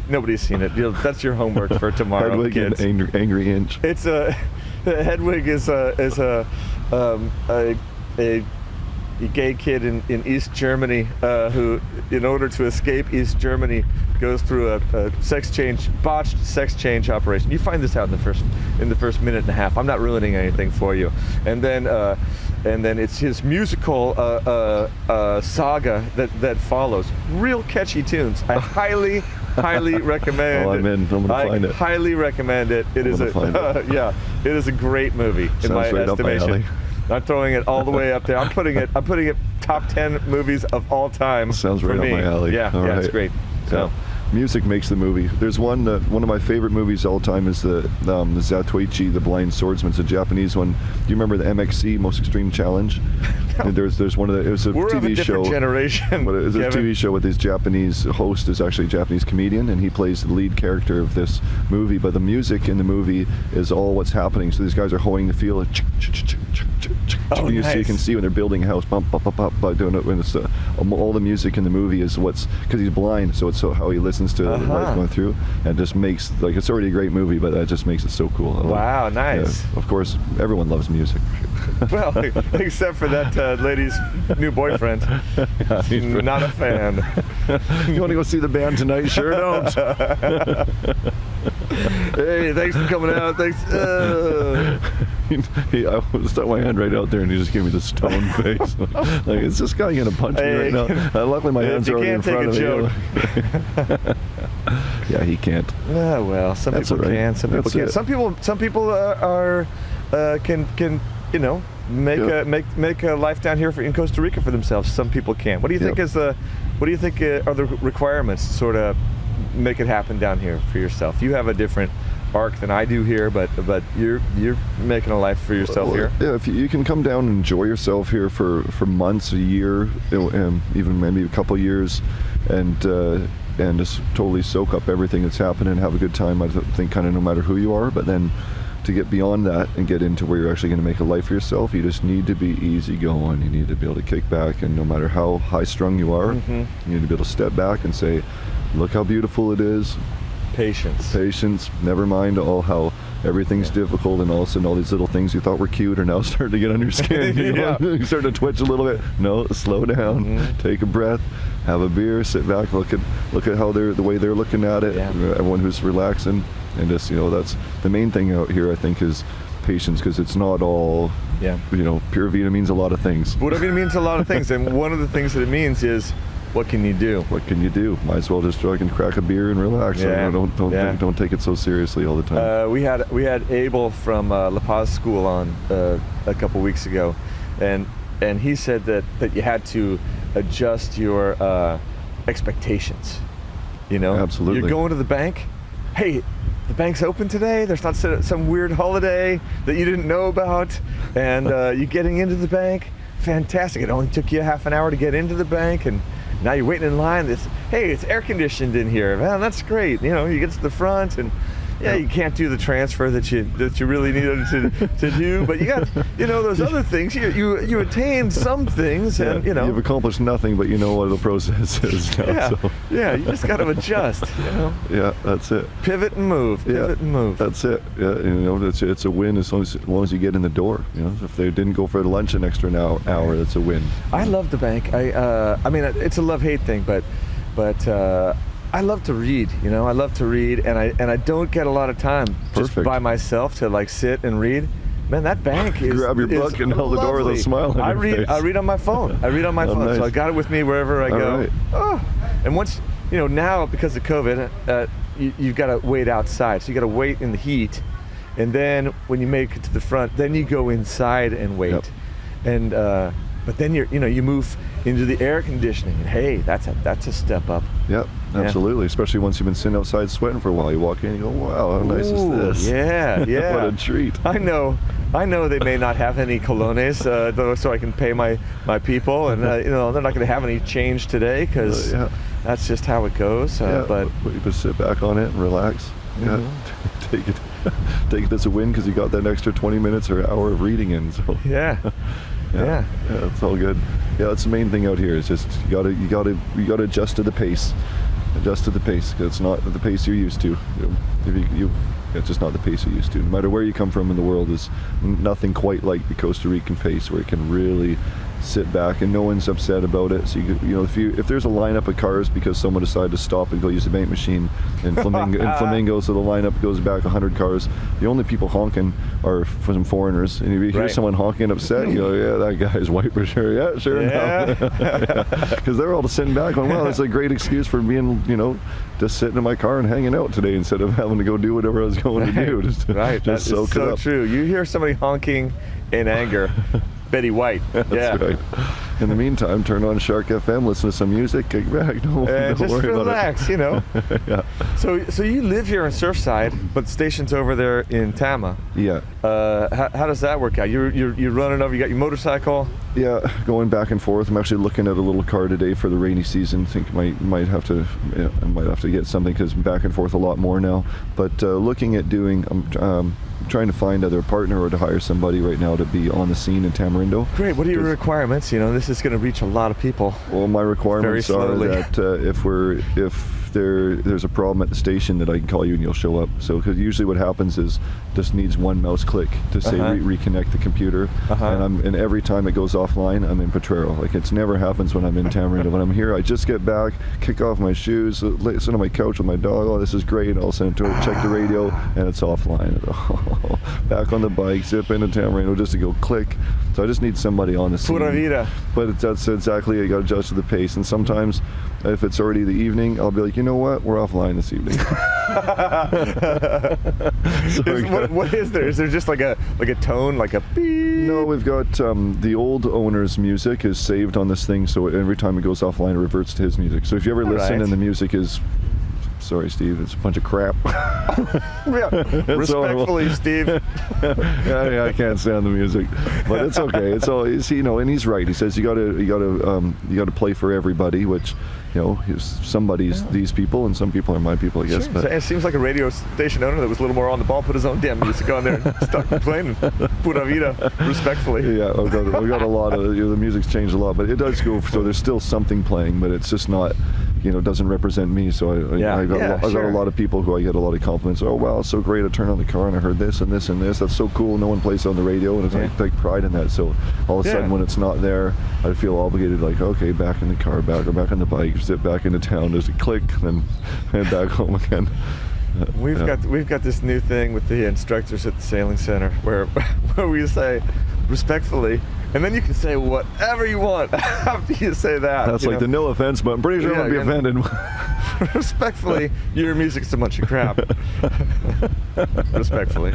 nobody's seen it. That's your homework for tomorrow, Hedwig kids. And Angry Inch. It's Hedwig is a gay kid in East Germany who, in order to escape East Germany, goes through a botched sex change operation. You find this out in the first minute and a half. I'm not ruining anything for you. And then it's his musical saga that follows. Real catchy tunes. I highly recommend. Oh, I'm in. I'm gonna find it. I highly recommend it. It is a great movie in my estimation. I'm throwing it all the way up there. I'm putting it top 10 movies of all time. Sounds right up my alley. Yeah, all right. It's great. So. Music makes the movie. There's one of my favorite movies of all time is the Zatoichi, the Blind Swordsman. It's a Japanese one. Do you remember the MXC, Most Extreme Challenge? No. There's one of the. It was a We're TV of a different show. Generation. But it was a TV show with this Japanese host is actually a Japanese comedian, and he plays the lead character of this movie. But the music in the movie is all what's happening. So these guys are hoeing the field. Oh, you nice. see, you can see when they're building a house, bump, bump, bump, bump, by doing it. When it's all the music in the movie is because he's blind, so it's how he listens to life going through, and just makes it's already a great movie, but that just makes it so cool. Wow, nice. Yeah, of course, everyone loves music. Well, except for that lady's new boyfriend. Not a fan. You want to go see the band tonight? Sure don't. Hey, thanks for coming out. Thanks. I stuck my hand right out there, and he just gave me the stone face. Like, is this guy gonna punch me right now? Luckily, my hands are already in front of me. Yeah, he can't. Oh well, some people can. Some people can't. Some people can make a life down here in Costa Rica for themselves. Some people can't. What do you think are the requirements to sort of make it happen down here for yourself? You have a different arc than I do here, but you're making a life for yourself here. Yeah, if you can come down and enjoy yourself here for months, a year, even maybe a couple years, and just totally soak up everything that's happening and have a good time. I think kind of no matter who you are, but then to get beyond that and get into where you're actually going to make a life for yourself, you just need to be easy going. You need to be able to kick back, and no matter how high strung you are, you need to be able to step back and say, look how beautiful it is. Patience. Never mind how everything's difficult, and all of a sudden all these little things you thought were cute are now starting to get on your skin. You start to twitch a little bit. No, slow down. Take a breath. Have a beer. Sit back. Look at how the way they're looking at it. Yeah. Everyone who's relaxing, and just that's the main thing out here. I think is patience, because it's not all. Pura Vida means a lot of things. Pura Vida means a lot of things, and one of the things that it means is, what can you do? What can you do? Might as well just crack a beer and relax. Yeah. Don't take it so seriously all the time. We had Abel from La Paz School on a couple weeks ago, and he said that you had to adjust your expectations. Absolutely. You're going to the bank. Hey, the bank's open today. There's not some weird holiday that you didn't know about, and you're getting into the bank. Fantastic. It only took you half an hour to get into the bank, and now you're waiting in line. It's air conditioned in here. Man, that's great. You get to the front, and you can't do the transfer that you really needed to do, but you got those other things. You attained some things, and you've accomplished nothing, but you know what the process is now. You just got to adjust. Yeah, that's it. Pivot and move. Pivot and move. That's it. Yeah, it's a win as long as you get in the door. If they didn't go for lunch an extra hour, that's a win. I love the bank. I mean, it's a love-hate thing, but I love to read. I love to read, and I don't get a lot of time just by myself to sit and read. Man, that bank is grab your book and hold the door with a smile on your face. I read on my phone. Nice. So I got it with me wherever I go. Right. Oh, and once now because of COVID, you've got to wait outside. So you got to wait in the heat, and then when you make it to the front, then you go inside and wait. Yep. And but then you move into the air conditioning, and hey, that's a step up. Yep, absolutely. Especially once you've been sitting outside sweating for a while, you walk in and you go, wow, how nice is this? Yeah. What a treat. I know they may not have any colones, so I can pay my people, and they're not going to have any change today, because that's just how it goes. But you just sit back on it and relax. Take it as a win, because you got that extra 20 minutes or hour of reading in. So yeah, it's all good. Yeah, that's the main thing out here. Is just you gotta adjust to the pace. Adjust to the pace, because it's not the pace you're used to. It's just not the pace you're used to. No matter where you come from in the world, is nothing quite like the Costa Rican pace, where you can really sit back and no one's upset about it. So if there's a lineup of cars because someone decided to stop and go use the bank machine in Flamingo, so the lineup goes back 100 cars. The only people honking are some foreigners, and if you hear someone honking and upset, you go, yeah, that guy's white for sure. Yeah, sure enough. Because they're all just sitting back going, well, that's a great excuse for being, just sitting in my car and hanging out today instead of having to go do whatever I was going to do. Just soak it up. So true. You hear somebody honking in anger, Betty White. That's right. In the meantime, turn on Shark FM, listen to some music, kick back. Don't worry relax, about it. Yeah. So you live here in Surfside, but the station's over there in Tama. Yeah. How does that work out? You're running over. You got your motorcycle. Yeah, going back and forth. I'm actually looking at a little car today for the rainy season. I think I might have to get something, because I'm back and forth a lot more now. But looking at doing, I'm trying to find either a partner or to hire somebody right now to be on the scene in Tamarindo. Great. What are your requirements? This is going to reach a lot of people. Well, my requirements are that if there's a problem at the station, that I can call you and you'll show up. So, because usually what happens is just needs one mouse click to say reconnect the computer, and every time it goes offline, I'm in Potrero. Like, it never happens when I'm in Tamarindo. When I'm here, I just get back, kick off my shoes, sit on my couch with my dog. Oh, this is great. I'll send it to her, check the radio, and it's offline. Back on the bike, zip into Tamarindo just to go click. So I just need somebody on the scene. Pura vida. But that's exactly it. You got to adjust to the pace. And sometimes, if it's already the evening, I'll be like, you know what? We're offline this evening. What is there? Is there just like a tone, like a beep? No, we've got the old owner's music is saved on this thing, so every time it goes offline, it reverts to his music. So if you ever listen and the music is sorry, Steve, it's a bunch of crap. Yeah, respectfully, Steve. Yeah, I can't stand the music, but it's okay. It's all, and he's right. He says you got to play for everybody, which, somebody's these people and some people are my people, I guess. Sure. But it seems like a radio station owner that was a little more on the ball, put his own damn music on there, and stuck playing Pura Vida, respectfully. Yeah, we've got a lot of, the music's changed a lot, but it does go, so there's still something playing, but it's just not, doesn't represent me. So I've got a lot of people who I get a lot of compliments. Oh, wow, it's so great. I turned on the car and I heard this and this and this. That's so cool. No one plays on the radio, and it's I take pride in that. So all of a sudden when it's not there, I feel obligated, like, okay, back in the car, back on the bike, zip back into town, there's a click, and then head back home again. We've got this new thing with the instructors at the sailing center where we say respectfully, and then you can say whatever you want after you say that. That's like the no offense, but I'm pretty sure I'm going to be offended. Respectfully, your music's a bunch of crap. Respectfully.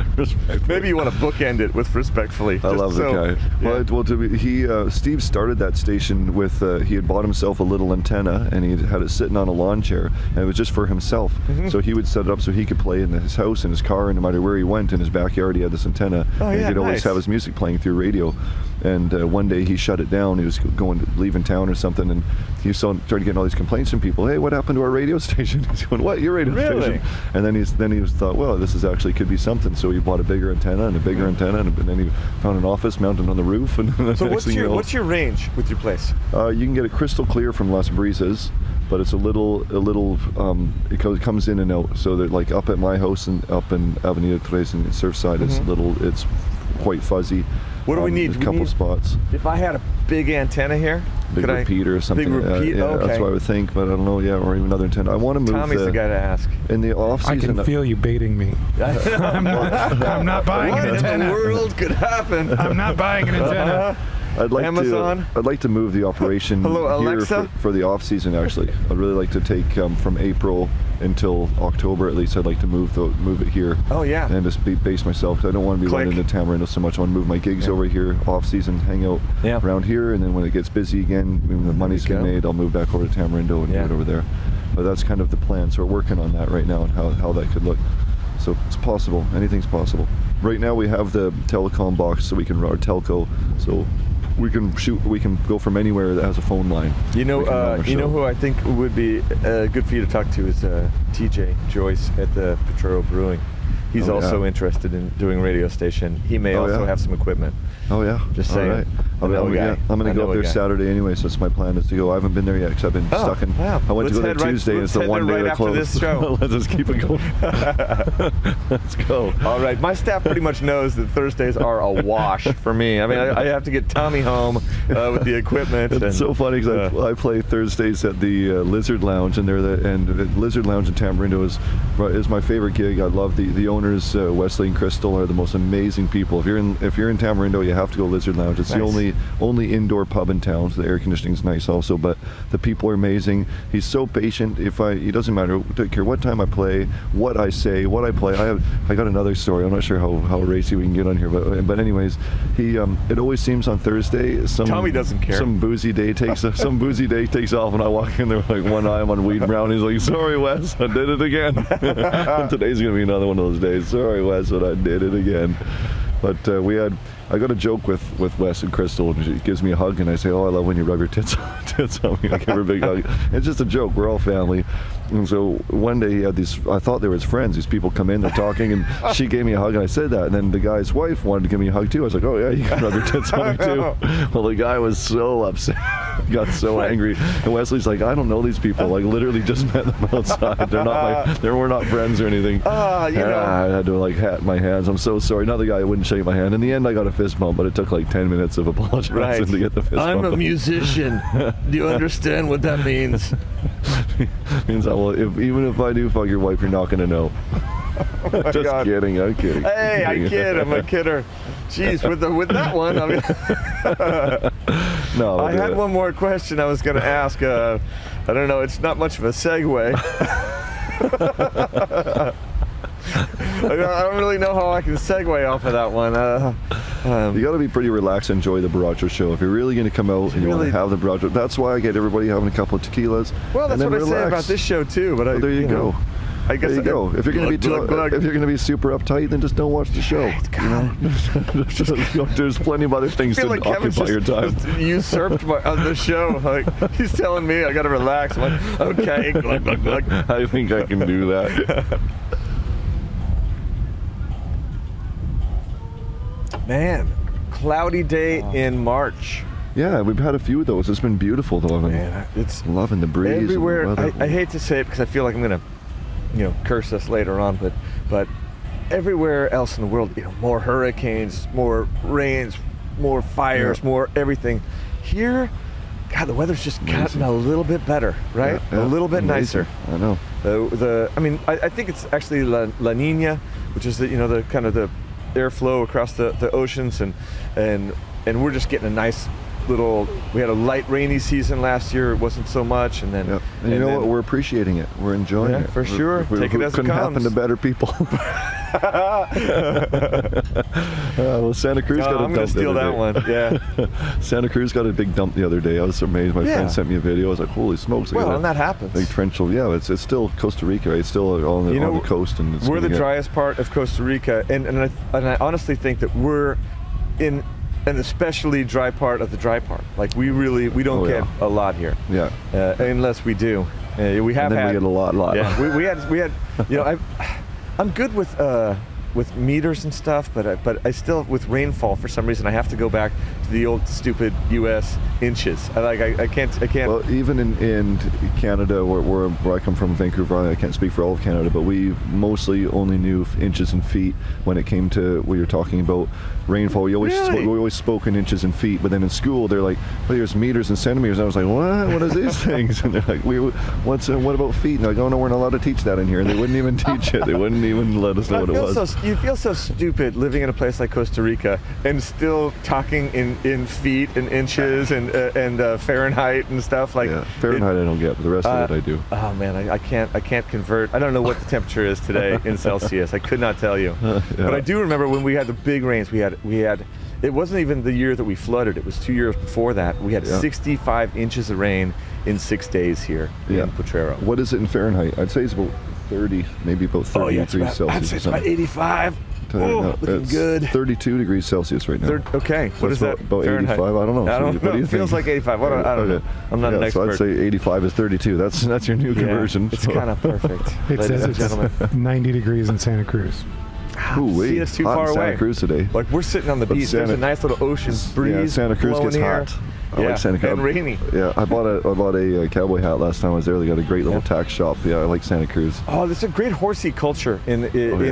Maybe you want to bookend it with respectfully. I love the guy. Yeah. Steve started that station with, he had bought himself a little antenna, and he had it sitting on a lawn chair, and it was just for himself. Mm-hmm. So he would set it up so he could play in his house, in his car, and no matter where he went in his backyard, he had this antenna, and he could always have his music playing through radio. And one day he shut it down. He was leaving town or something, and he started getting all these complaints from people. Hey, what happened to our radio station? He's going, what, your radio station? And then he thought, well, this is actually could be something. So he bought a bigger antenna and a bigger antenna, and then he found an office mounted on the roof. And so what's your range with your place? You can get it crystal clear from Las Brisas, but it's a little. It comes in and out. So that, like, up at my house and up in Avenida Tres in Surfside, it's quite fuzzy. What do we need? A couple spots. If I had a big antenna here, big repeater or something. Big repeater. Okay. That's what I would think, but I don't know. Yeah, or even another antenna. I want to move. Tommy's the guy to ask. In the off season, I can feel you baiting me. I'm not buying an antenna. What in the world could happen? I'm not buying an antenna. I'd like to move the operation here for the off season. Actually, I'd really like to take from April until October at least. I'd like to move it here. Oh yeah. And just base myself, because I don't want to be running to Tamarindo so much. I want to move my gigs over here off season, hang out around here, and then when it gets busy again, when the money's been made, I'll move back over to Tamarindo and do it over there. But that's kind of the plan. So we're working on that right now and how that could look. So it's possible. Anything's possible. Right now we have the telecom box, so we can run our telco. So we can go from anywhere that has a phone line. You know who I think would be good for you to talk to is TJ Joyce at the Potrero Brewing. He's also interested in doing radio station. He may also have some equipment. Oh yeah. Just saying. Right. I'm going to go up there Saturday anyway, so that's my plan, is to go. I haven't been there yet because I've been stuck in. Wow. I went to go there Tuesday, and it's the one day they're closed. This show. Let's just keep it going. Let's go. All right. My staff pretty much knows that Thursdays are a wash for me. I mean, I have to get Tommy home with the equipment. It's so funny because I play Thursdays at the Lizard Lounge, and the Lizard Lounge in Tamarindo is my favorite gig. I love the owners, Wesley and Crystal, are the most amazing people. If you're in Tamarindo, you have to go Lizard Lounge. It's the only indoor pub in town. So the air conditioning's nice also, but the people are amazing. He's so patient. He doesn't matter, don't care what time I play, what I say, what I play. I got another story. I'm not sure how racy we can get on here, but anyways, it always seems on Thursday Tommy doesn't care. Some boozy day takes off, and I walk in there with like one eye on weed and brown. He's like, "Sorry, Wes, I did it again." Today's gonna be another one of those days. Sorry, Wes, but I did it again. But I got a joke with Wes and Crystal, and she gives me a hug, and I say, "Oh, I love when you rub your tits on me." I give her a big hug. It's just a joke. We're all family. And so one day he had I thought they were his friends. These people come in, they're talking, and she gave me a hug, and I said that. And then the guy's wife wanted to give me a hug too. I was like, "Oh yeah, you can rub your tits on me too." Well, the guy was so upset. He got so angry. And Wesley's like, "I don't know these people. Like, literally just met them outside. We're not friends or anything." I had to hat my hands. I'm so sorry. Another guy wouldn't shake my hand. In the end, I got a fist bump, but it took like 10 minutes of apologizing to get the fist bump. I'm a musician. Do you understand what that means? Means even if I do fuck your wife, you're not going to know. Just kidding. I'm kidding. Hey, I kid. I'm a kidder. Jeez, with that one, I mean. No. I had one more question I was going to ask. I don't know. It's not much of a segue. I don't really know how I can segue off of that one. You got to be pretty relaxed and enjoy the Barrios show. If you're really going to come out and you want to have the Barrios, that's why I get everybody having a couple of tequilas. Well, that's what I say about this show too. But there you go. I guess there you go. If you're going to be super uptight, then just don't watch the show. There's plenty of other things to occupy your time. Just usurped the show. Like, he's telling me I got to relax. I'm like, okay. Glug, glug, glug. I think I can do that. Man, cloudy day in March. Yeah, we've had a few of those. It's been beautiful though. Man, it's loving the breeze. Everywhere. And the weather. I hate to say it because I feel like I'm gonna, curse us later on. But everywhere else in the world, more hurricanes, more rains, more fires, more everything. Here, God, the weather's just gotten a little bit better, right? Yeah, a little bit nicer. I know. I think it's actually La Nina, which is the kind of the airflow across the oceans, and we're just getting a nice little. We had a light rainy season last year. It wasn't so much, and then and you know what? We're appreciating it. We're enjoying it for sure. Take it as it couldn't comes. happen to better people. Well, Santa Cruz got a dump. I'm gonna steal that one. Yeah. Santa Cruz got a big dump the other day. I was amazed. My friend sent me a video. I was like, "Holy smokes!" And that happens. Big torrential. Yeah, it's still Costa Rica. Right? It's still on the coast, and we're the driest part of Costa Rica, and I honestly think that we're in an especially dry part of the dry part. Like we don't get a lot here. Yeah. Unless we do. We have had. We get a lot. Yeah. We had. I'm good with meters and stuff, but I still, with rainfall, for some reason I have to go back to the old stupid U.S. inches. I can't. Well, even in Canada, where I come from, Vancouver, I can't speak for all of Canada, but we mostly only knew inches and feet when it came to what you're talking about rainfall. We always spoke in inches and feet, but then in school they're like, well, here's meters and centimeters. And I was like, what is these things? And they're like, what about feet? And I go, no, we're not allowed to teach that in here. And they wouldn't even teach it. They wouldn't even let us know what it was. You feel so stupid living in a place like Costa Rica and still talking in feet and inches and Fahrenheit and stuff. Like Fahrenheit I don't get, but the rest of it I do. Oh man, I can't convert. I don't know what the temperature is today in Celsius. I could not tell you. But I do remember when we had the big rains. We had. It wasn't even the year that we flooded. It was 2 years before that. We had 65 inches of rain in 6 days here in Potrero. What is it in Fahrenheit? I'd say it's about 30, maybe about 30 degrees Celsius. I'd say it's about 85. Looking good. 32 degrees Celsius right now. Okay, what is that? About 85. I don't know. What do you think? It feels like 85. I don't know. I'm not an expert. So I'd say 85 is 32. That's your new conversion. It's kind of perfect. It says it's 90 degrees in Santa Cruz. See, it's too far away. Santa Cruz today. Like we're sitting on the beach. There's a nice little ocean breeze. Yeah, Santa Cruz gets hot. I like Santa Cruz. And rainy. Yeah, I bought a cowboy hat last time I was there. They got a great little tack shop. Yeah, I like Santa Cruz. Oh, there's a great horsey culture in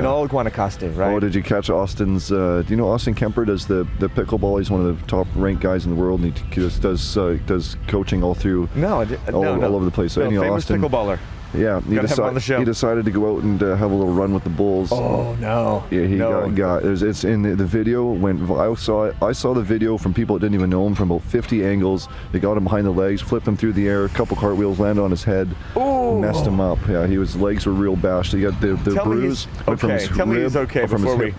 all Guanacaste, right? Oh, did you catch Austin's? Do you know Austin Kemper does the pickleball? He's one of the top ranked guys in the world, and he just does coaching all through. All over the place. So, famous Austin, pickleballer. Yeah, he decided to go out and have a little run with the bulls. Oh no! Yeah, he got. It's in the video. I saw the video from people that didn't even know him from about 50 angles. They got him behind the legs, flipped him through the air, a couple cartwheels landed on his head, messed him up. Yeah, his legs were real bashed. He got the bruise. Tell me he's okay before we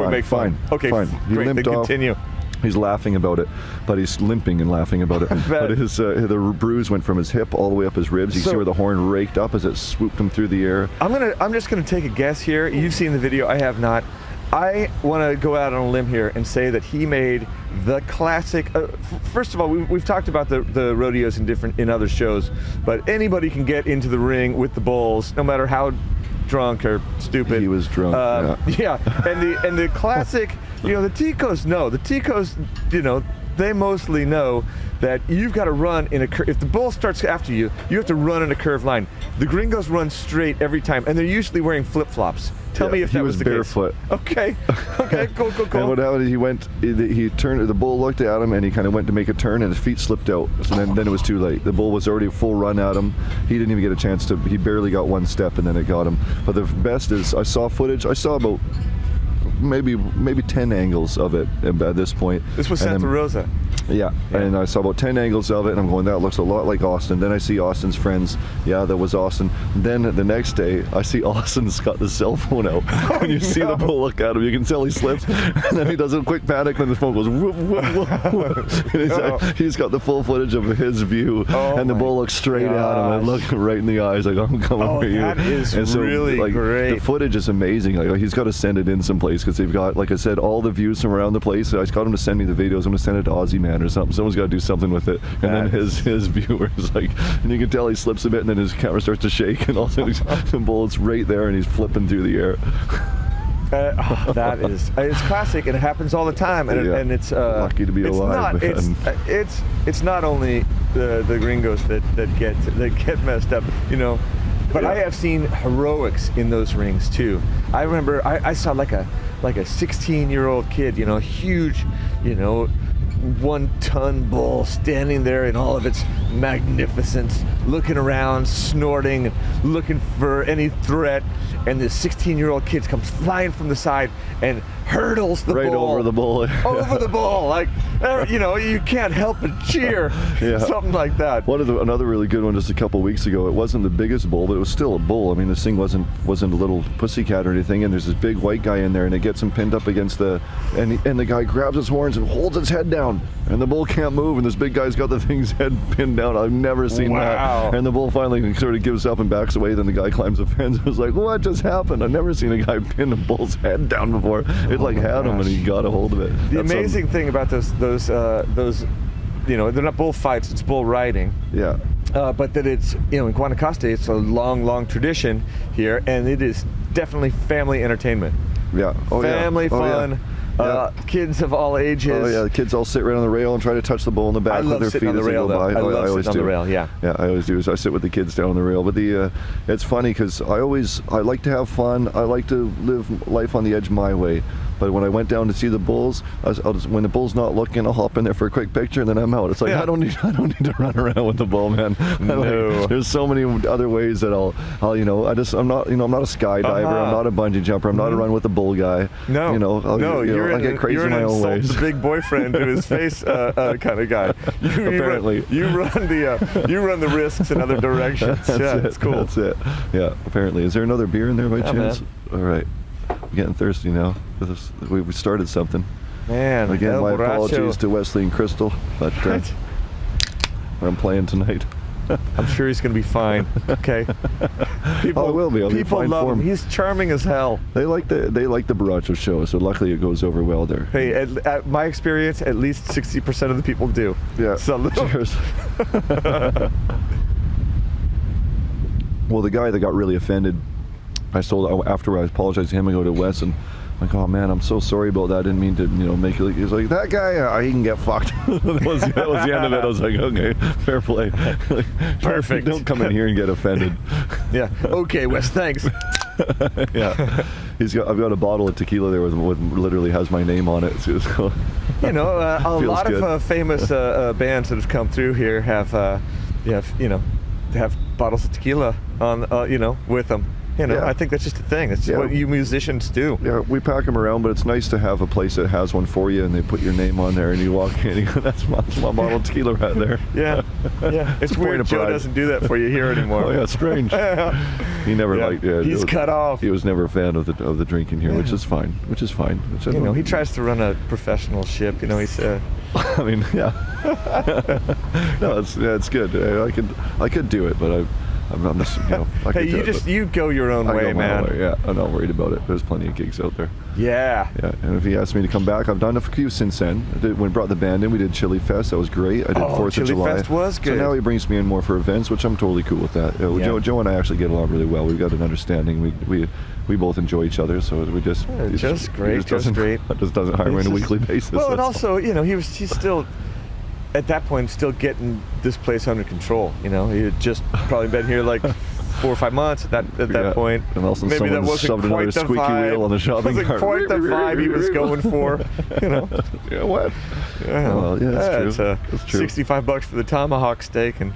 make fun. Okay, fine. He limped off. Continue. He's laughing about it, but he's limping and laughing about it. But the bruise went from his hip all the way up his ribs. You see where the horn raked up as it swooped him through the air. I'm just gonna take a guess here. You've seen the video. I have not. I want to go out on a limb here and say that he made the classic. First of all, we've talked about the rodeos in other shows, but anybody can get into the ring with the bulls, no matter how drunk or stupid. He was drunk. And the classic. The Ticos know. The Ticos, they mostly know that you've got to run in a curve. If the bull starts after you, you have to run in a curved line. The gringos run straight every time, and they're usually wearing flip-flops. Tell me if that was the barefoot. Case. Okay, cool. And what happened, he turned, the bull looked at him, and he kind of went to make a turn, and his feet slipped out. So then it was too late. The bull was already full run at him. He didn't even get a chance he barely got one step, and then it got him. But the best is, I saw footage. I saw about maybe 10 angles of it at this point. This was Santa Rosa. Yeah, and I saw about 10 angles of it, and I'm going, that looks a lot like Austin. Then I see Austin's friends. Yeah, that was Austin. Then the next day, I see Austin's got the cell phone out. When you see the bull look at him, you can tell he slips, and then he does a quick panic, and the phone goes whoop, whoop, whoop, whoop. And he's got the full footage of his view, and the bull looks straight at him and look right in the eyes, like, I'm coming for you. That is really great. The footage is amazing. Like, he's got to send it in someplace, because they've got, like I said, all the views from around the place. I got him to send me the videos. I'm going to send it to Aussie Man or something. Someone's got to do something with it. And then his viewer is like, and you can tell he slips a bit, and then his camera starts to shake, and all of a sudden the bull's right there, and he's flipping through the air. That is, it's classic, and it happens all the time, and it's lucky to be alive. It's not only the gringos that get messed up, you know, but I have seen heroics in those rings too. I remember I saw like a 16-year-old kid, you know, huge, you know, 1-ton bull standing there in all of its magnificence, looking around, snorting, looking for any threat, and this 16-year-old kid comes flying from the side and hurdles the bull. Right over the bull. Over the bull. Like, you know, you can't help but cheer. Something like that. Another really good one just a couple weeks ago. It wasn't the biggest bull, but it was still a bull. I mean, this thing wasn't a little pussycat or anything, and there's this big white guy in there, and it gets him pinned up against and the guy grabs his horns and holds its head down, and the bull can't move, and this big guy's got the thing's head pinned down. I've never seen that. And the bull finally sort of gives up and backs away, then the guy climbs the fence. I was like, what just happened? I've never seen a guy pin a bull's head down before. It had him, and he got a hold of it. The amazing thing about those, you know, they're not bull fights, it's bull riding. Yeah. But that it's, you know, in Guanacaste, it's a long tradition here, and it is definitely family entertainment. Yeah. Family fun. Kids of all ages. Oh yeah, the kids all sit right on the rail and try to touch the bull in the back with their feet as they go by. I love sitting on the rail. Yeah, I always do. I sit with the kids down on the rail. But it's funny because I like to have fun. I like to live life on the edge my way. But when I went down to see the bulls, when the bull's not looking, I'll hop in there for a quick picture, and then I'm out. It's like I don't need to run around with the bull, man. No. There's so many other ways that I'll you know, I'm not a skydiver. I'm not a bungee jumper. I'm not a run with the bull guy. No. You know, I get crazy in my own ways. You're an big boyfriend to his face kind of guy. Apparently. You run the risks in other directions. It's cool. That's it. Yeah, apparently. Is there another beer in there by chance? Man. All right. I'm getting thirsty now. We started something. Man, again, my apologies to Wesley and Crystal, but I'm playing tonight. I'm sure he's going to be fine. Okay. People will be. People love him. He's charming as hell. They like the Barrios show, so luckily it goes over well there. Hey, at my experience, at least 60% of the people do. Yeah. So cheers. Well, the guy that got really offended, after I apologized to him, I go to Wes and I'm like, oh man, I'm so sorry about that. I didn't mean to, you know, make it. He's like, that guy, he can get fucked. that was the end of it. I was like, okay, fair play. Perfect. Don't come in here and get offended. Yeah. Okay, Wes. Thanks. Yeah. I've got a bottle of tequila there with literally has my name on it. So, you know, a lot of famous bands that have come through here have bottles of tequila on, you know, with them. You know, I think that's just a thing. It's what you musicians do. Yeah, we pack them around, but it's nice to have a place that has one for you, and they put your name on there, and you walk in, and you go, that's my bottle of tequila right there. Yeah. It's weird Joe doesn't do that for you here anymore. Oh yeah, strange. He never liked it. He's cut off. He was never a fan of the drinking here, which is fine. You know, he tries to run a professional ship. You know, he's. I mean, yeah. No, it's good. I could do it, but I'm just, you know. You go your own way, man. Yeah, I'm not worried about it. There's plenty of gigs out there. Yeah. Yeah, and if he asked me to come back, I've done a few since then. When we brought the band in, we did Chili Fest. That was great. I did 4th of July. Chili Fest was good. So now he brings me in more for events, which I'm totally cool with that. Joe and I actually get along really well. We've got an understanding. We both enjoy each other, so we just just great. That just doesn't hire me on a weekly basis. Well, and also, you know, he's still. At that point, still getting this place under control. You know, he had just probably been here like 4 or 5 months at that point. And also maybe that wasn't quite the squeaky wheel on the shopping cart. Wasn't quite the vibe he was going for. You know. Yeah, what? Yeah, well, yeah, that's true. It's true. $65 for the tomahawk steak, and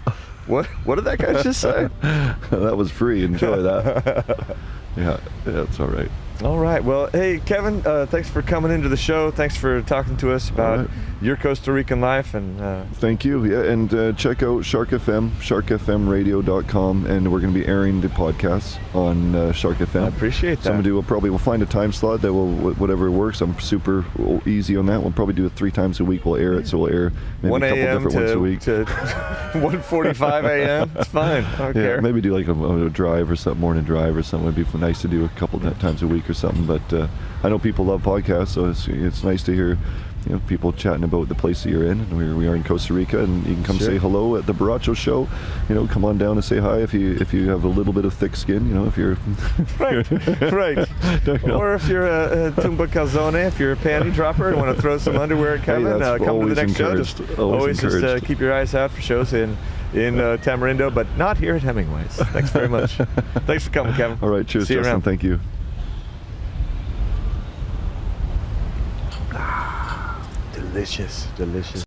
what did that guy just say? That was free. Enjoy that. Yeah, it's all right. All right. Well, hey, Kevin, thanks for coming into the show. Thanks for talking to us about your Costa Rican life. And thank you. Yeah, and check out Shark FM, sharkfmradio.com, and we're going to be airing the podcasts on Shark FM. I appreciate that. We'll find a time slot that will, whatever works. I'm super easy on that. We'll probably do it 3 times a week. We'll air it, so we'll air maybe a couple different ones a week. To 1:45 a.m. It's fine. I don't care. Maybe do like a drive or something, morning drive or something. It'd be nice to do a couple times a week or something. But I know people love podcasts, so it's nice to hear people chatting about the place that you're in. And we are in Costa Rica, and you can come say hello at the Barrios show. Come on down and say hi if you have a little bit of thick skin. If you're right. Or if you're a tumba calzone, if you're a panty dropper and want to throw some underwear at Kevin, come to the next show. Just keep your eyes out for shows in Tamarindo, but not here at Hemingway's. Thanks very much. Thanks for coming, Kevin. All right, cheers, See you Justin. around. Thank you. Delicious.